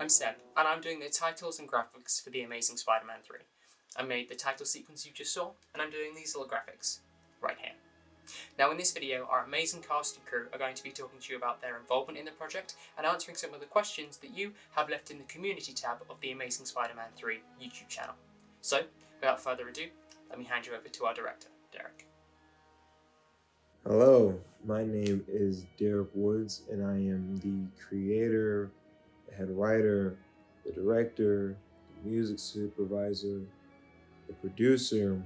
I'm Seb, and I'm doing the titles and graphics for The Amazing Spider-Man 3. I made the title sequence you just saw, and I'm doing these little graphics right here. Now in this video, our amazing cast and crew are going to be talking to you about their involvement in the project and answering some of the questions that you have left in the community tab of the Amazing Spider-Man 3 YouTube channel. So, without further ado, let me hand you over to our director, Derek. Hello, my name is Derek Woods, and I am the creator, the head writer, the director, the music supervisor, the producer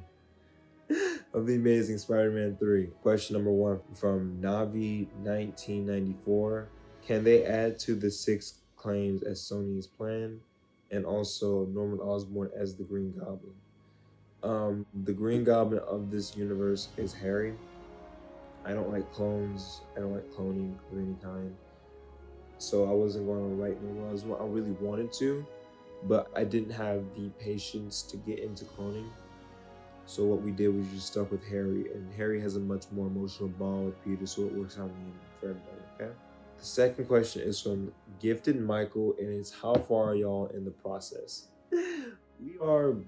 of The Amazing Spider-Man 3. Question number 1 from Navi 1994. Can they add to the 6 claims as Sony's plan? And also Norman Osborn as the Green Goblin. The Green Goblin of this universe is Harry. I don't like clones. I don't like cloning of any kind. So I wasn't going to write no. I really wanted to, but I didn't have the patience to get into cloning. So what we did was just stuck with Harry, and Harry has a much more emotional bond with Peter, so it works out in the end for everybody, okay? The second question is from Gifted Michael, and it's how far are y'all in the process? We're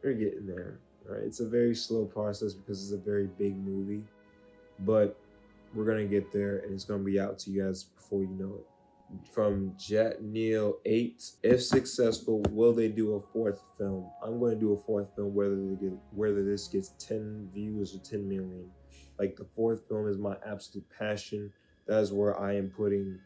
getting there, right? It's a very slow process because it's a very big movie. But we're gonna get there, and it's gonna be out to you guys before you know it. From Jet Neil 8, if successful, will they do a 4th film? I'm going to do a 4th film whether this gets 10 views or 10 million. Like, the 4th film is my absolute passion. That is where I am putting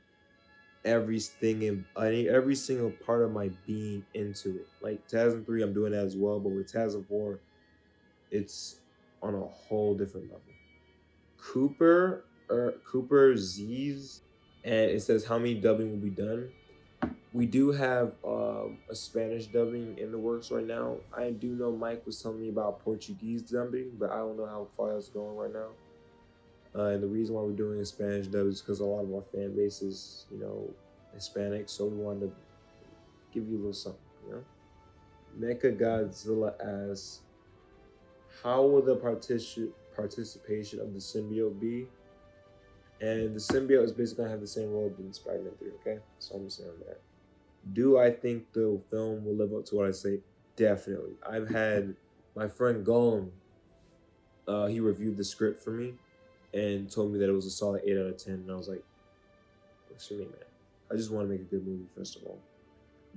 everything in, every single part of my being into it. Like TASM 3, I'm doing that as well, but with TASM 4, it's on a whole different level. Cooper Z's, and it says how many dubbing will be done. We do have a Spanish dubbing in the works right now. I do know Mike was telling me about Portuguese dubbing, but I don't know how far that's going right now. And the reason why we're doing a Spanish dub is because a lot of our fan base is, Hispanic, so we wanted to give you a little something, Mecha Godzilla asks, how will the participation of the symbiote be? And the symbiote is basically gonna have the same role in Spider-Man 3, okay? So I'm gonna say on that. Do I think the film will live up to what I say? Definitely. I've had my friend Gollum, he reviewed the script for me and told me that it was a solid 8 out of 10, and I was like, what's for me, man? I just want to make a good movie, first of all.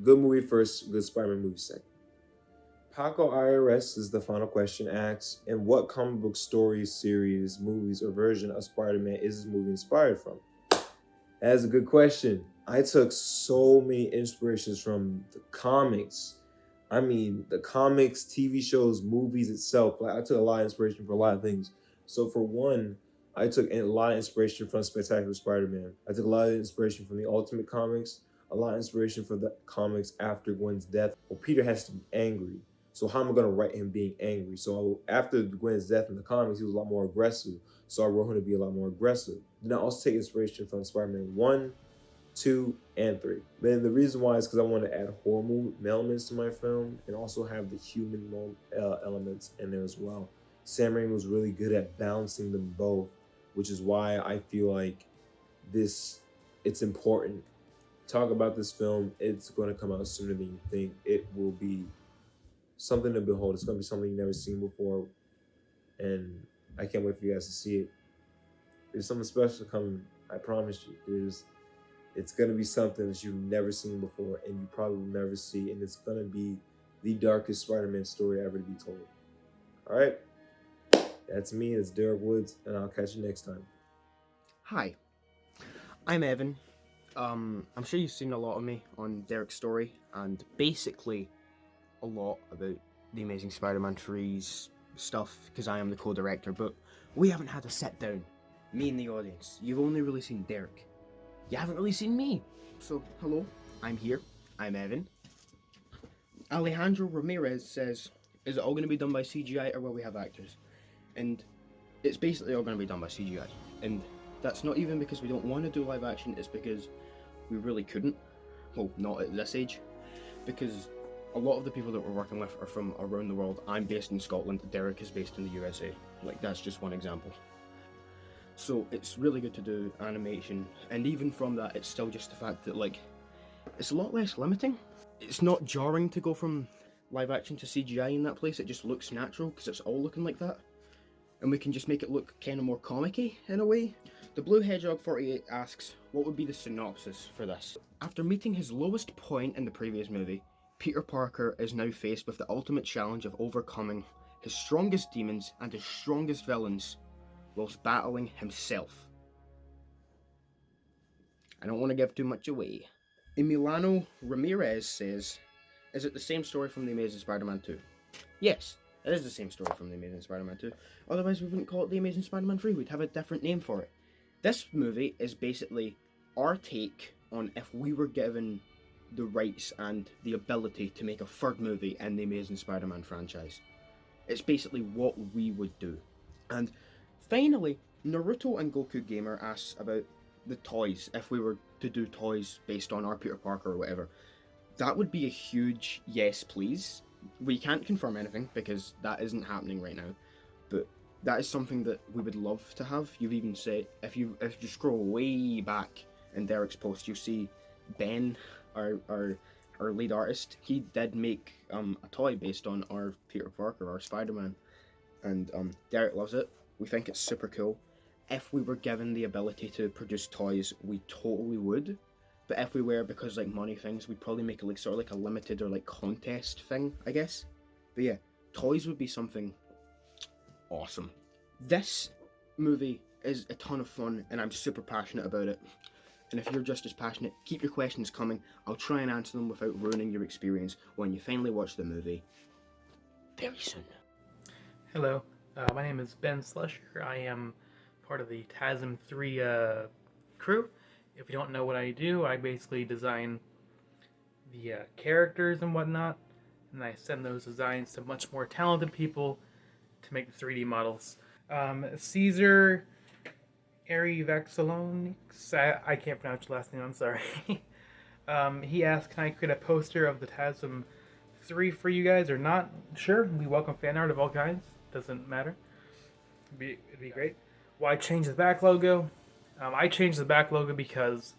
Good movie first, good Spider-Man movie second. Paco IRS is the final question, asks, in what comic book stories, series, movies, or version of Spider-Man is this movie inspired from? That is a good question. I took so many inspirations from the comics. I mean, the comics, TV shows, movies itself. Like, I took a lot of inspiration for a lot of things. So for one, I took a lot of inspiration from Spectacular Spider-Man. I took a lot of inspiration from the Ultimate Comics, a lot of inspiration for the comics after Gwen's death. Well, Peter has to be angry. So how am I going to write him being angry? So after Gwen's death in the comics, he was a lot more aggressive. So I wrote him to be a lot more aggressive. Then I also take inspiration from Spider-Man 1, 2, and 3. Then the reason why is because I want to add horror elements to my film and also have the human elements in there as well. Sam Raimi was really good at balancing them both, which is why I feel like it's important. Talk about this film. It's going to come out sooner than you think. It will be something to behold. It's going to be something you've never seen before, and I can't wait for you guys to see it. There's something special coming, I promise you. It's going to be something that you've never seen before, and you probably will never see, and it's going to be the darkest Spider-Man story ever to be told. All right? That's me, it's Derek Woods, and I'll catch you next time. Hi, I'm Evan. I'm sure you've seen a lot of me on Derek's story, and basically a lot about The Amazing Spider-Man 3's stuff, because I am the co-director, but we haven't had a sit down, me and the audience. You've only really seen Derek. You haven't really seen me. So, hello, I'm here, I'm Evan. Alejandro Ramirez says, is it all going to be done by CGI or will we have actors? And it's basically all going to be done by CGI. And that's not even because we don't want to do live action, it's because we really couldn't. Well, not at this age. Because a lot of the people that we're working with are from around the world. I'm based in Scotland, Derek is based in the USA. Like, that's just one example. So it's really good to do animation, and even from that, it's still just the fact that, like, it's a lot less limiting. It's not jarring to go from live action to CGI in that place. It just looks natural because it's all looking like that. And we can just make it look kind of more comic-y in a way. The Blue Hedgehog 48 asks, what would be the synopsis for this? After meeting his lowest point in the previous movie, Peter Parker is now faced with the ultimate challenge of overcoming his strongest demons and his strongest villains whilst battling himself. I don't want to give too much away. Emiliano Ramirez says, is it the same story from The Amazing Spider-Man 2? Yes, it is the same story from The Amazing Spider-Man 2. Otherwise we wouldn't call it The Amazing Spider-Man 3, we'd have a different name for it. This movie is basically our take on if we were given the rights and the ability to make a third movie in the Amazing Spider-Man franchise. It's basically what we would do. And finally, Naruto and Goku Gamer asks about the toys, if we were to do toys based on our Peter Parker or whatever. That would be a huge yes please. We can't confirm anything because that isn't happening right now, but that is something that we would love to have. You've even said, if you scroll way back in Derek's post, you'll see Ben, our lead artist, he did make a toy based on our Peter Parker, our Spider-Man, and Derek loves it. We think it's super cool. If we were given the ability to produce toys, we totally would. But if we were, because like money things, we'd probably make it like sort of like a limited or like contest thing, I guess. But yeah, toys would be something awesome. This movie is a ton of fun and I'm super passionate about it. And if you're just as passionate, keep your questions coming. I'll try and answer them without ruining your experience when you finally watch the movie very soon. Hello, my name is Ben Slusher. I am part of the TASM 3 crew. If you don't know what I do, I basically design the characters and whatnot, and I send those designs to much more talented people to make the 3D models. Caesar Arivexalonix, I can't pronounce your last name, I'm sorry. He asked, can I create a poster of the TASM 3 for you guys or not? Sure, we welcome fan art of all kinds, doesn't matter. It'd be great. Why change the back logo? I changed the back logo because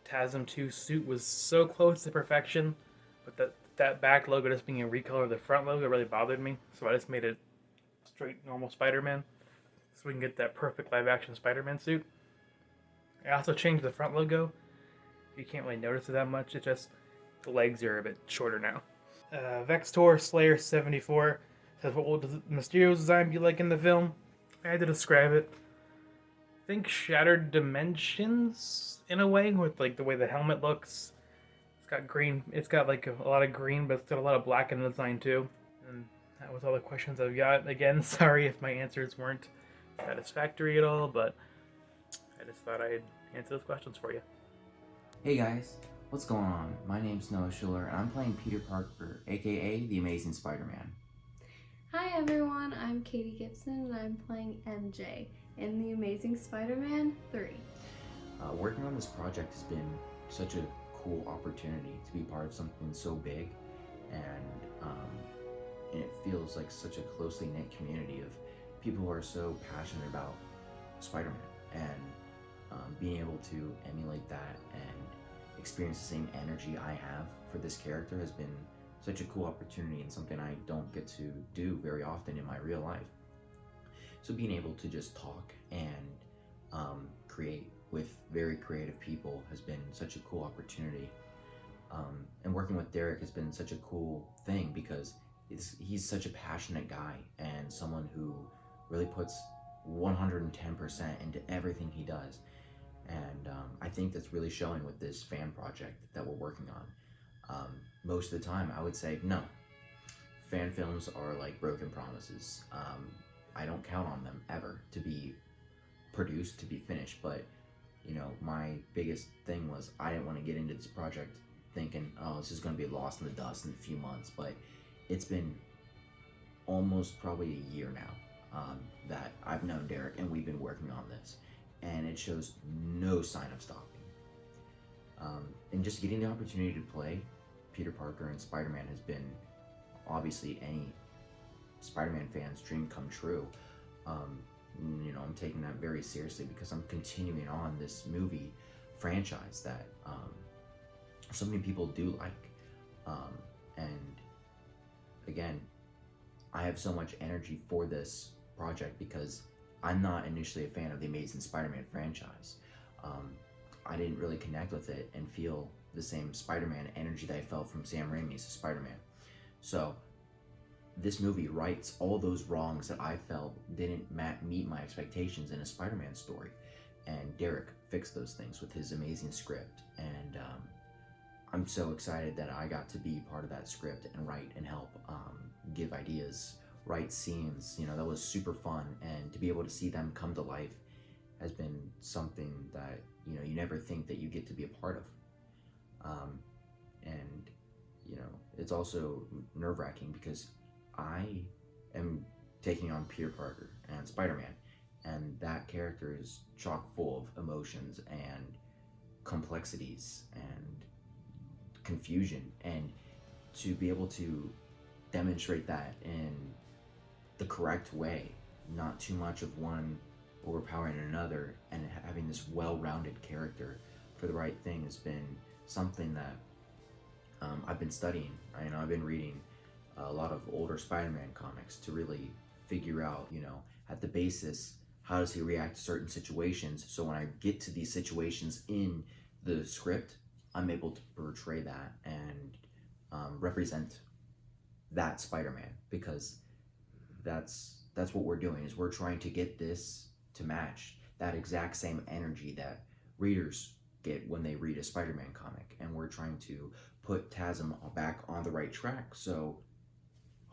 TASM 2 suit was so close to perfection, but that back logo just being a recolor of the front logo really bothered me, so I just made it straight normal Spider-Man, so we can get that perfect live-action Spider-Man suit. I also changed the front logo. You can't really notice it that much, it's just the legs are a bit shorter now. Vextor Slayer 74 says, what will Mysterio's design be like in the film? I had to describe it. Think Shattered Dimensions in a way, with like the way the helmet looks. It's got green. It's got like a lot of green, but it's got a lot of black in the design too. And that was all the questions I've got. Again, sorry if my answers weren't satisfactory at all, but I just thought I'd answer those questions for you. Hey guys, what's going on? My name's Noah Schuler, and I'm playing Peter Parker, aka the Amazing Spider-Man. Hi everyone, I'm Katie Gibson and I'm playing MJ in The Amazing Spider-Man 3. Working on this project has been such a cool opportunity to be part of something so big, and it feels like such a closely knit community of people who are so passionate about Spider-Man, and being able to emulate that and experience the same energy I have for this character has been such a cool opportunity and something I don't get to do very often in my real life. So being able to just talk and create with very creative people has been such a cool opportunity. And working with Derek has been such a cool thing because he's such a passionate guy and someone who really puts 110% into everything he does. And I think that's really showing with this fan project that we're working on. Most of the time, I would say no. Fan films are like broken promises. I don't count on them ever to be produced, to be finished, but you know, my biggest thing was I didn't want to get into this project thinking, oh, this is going to be lost in the dust in a few months, but it's been almost probably a year now that I've known Derek and we've been working on this, and it shows no sign of stopping. And just getting the opportunity to play Peter Parker and Spider-Man has been obviously any Spider-Man fan's dream come true. You know, I'm taking that very seriously because I'm continuing on this movie franchise that so many people do like. And again, I have so much energy for this project because I'm not initially a fan of the Amazing Spider-Man franchise. I didn't really connect with it and feel the same Spider-Man energy that I felt from Sam Raimi's Spider-Man. So this movie rights all those wrongs that I felt didn't meet my expectations in a Spider-Man story. And Derek fixed those things with his amazing script. And I'm so excited that I got to be part of that script and write and help give ideas, write scenes. You know, that was super fun. And to be able to see them come to life has been something that, you know, you never think that you get to be a part of. And, you know, it's also nerve-wracking because I am taking on Peter Parker and Spider-Man, and that character is chock full of emotions and complexities and confusion, and to be able to demonstrate that in the correct way, not too much of one overpowering another, and having this well-rounded character for the right thing has been something that I've been studying. I've been reading a lot of older Spider-Man comics to really figure out, you know, at the basis, how does he react to certain situations, so when I get to these situations in the script, I'm able to portray that and represent that Spider-Man, because that's what we're doing, is we're trying to get this to match that exact same energy that readers get when they read a Spider-Man comic, and we're trying to put TASM back on the right track so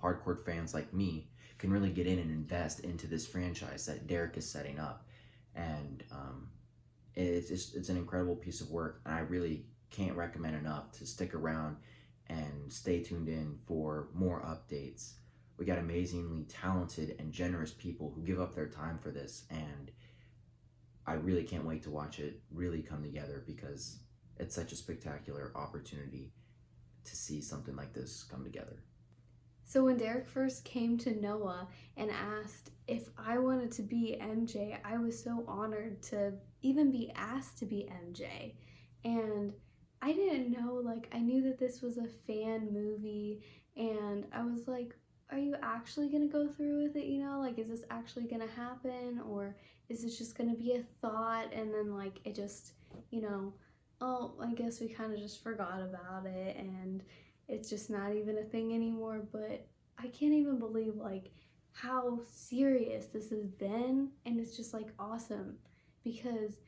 hardcore fans like me can really get in and invest into this franchise that Derek is setting up. And it's an incredible piece of work, and I really can't recommend enough to stick around and stay tuned in for more updates. We got amazingly talented and generous people who give up their time for this, and I really can't wait to watch it really come together, because it's such a spectacular opportunity to see something like this come together. So when Derek first came to Noah and asked if I wanted to be MJ, I was so honored to even be asked to be MJ. And I didn't know, like, I knew that this was a fan movie, and I was like, are you actually gonna go through with it, you know? Like, is this actually gonna happen, or is this just gonna be a thought, and then, like, it just, you know, oh, I guess we kind of just forgot about it, and it's just not even a thing anymore. But I can't even believe, like, how serious this has been, and it's just, like, awesome, because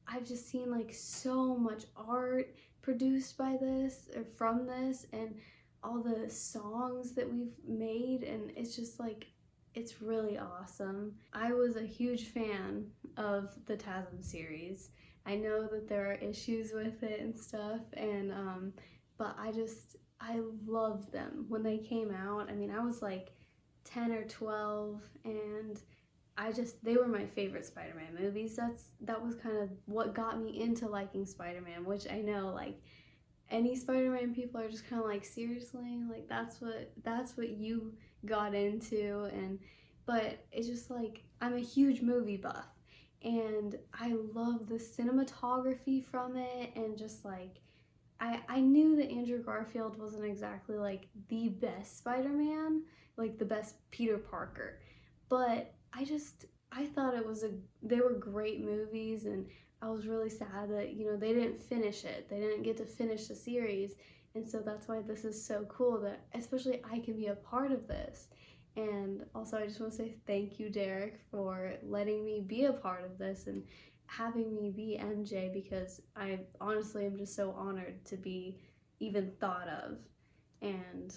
I've just seen, like, so much art produced by this, or from this, and all the songs that we've made, and it's just, like, it's really awesome. I was a huge fan of the TASM series. I know that there are issues with it and stuff, and but I loved them when they came out. I mean, I was like 10 or 12, and they were my favorite Spider-Man movies. That was kind of what got me into liking Spider-Man, which I know, like, any Spider-Man people are just kind of like, seriously, like, that's what you got into. But it's just like, I'm a huge movie buff, and I love the cinematography from it, and just like, I knew that Andrew Garfield wasn't exactly like the best Spider-Man, like the best Peter Parker, but I thought they were great movies, and I was really sad that, you know, they didn't finish it. They didn't get to finish the series, and so that's why this is so cool that especially I can be a part of this. And also, I just want to say thank you, Derek, for letting me be a part of this and having me be MJ, because I honestly am just so honored to be even thought of. And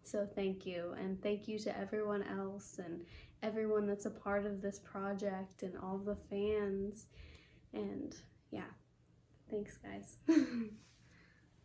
so thank you, and thank you to everyone else and everyone that's a part of this project and all the fans. And yeah, thanks, guys.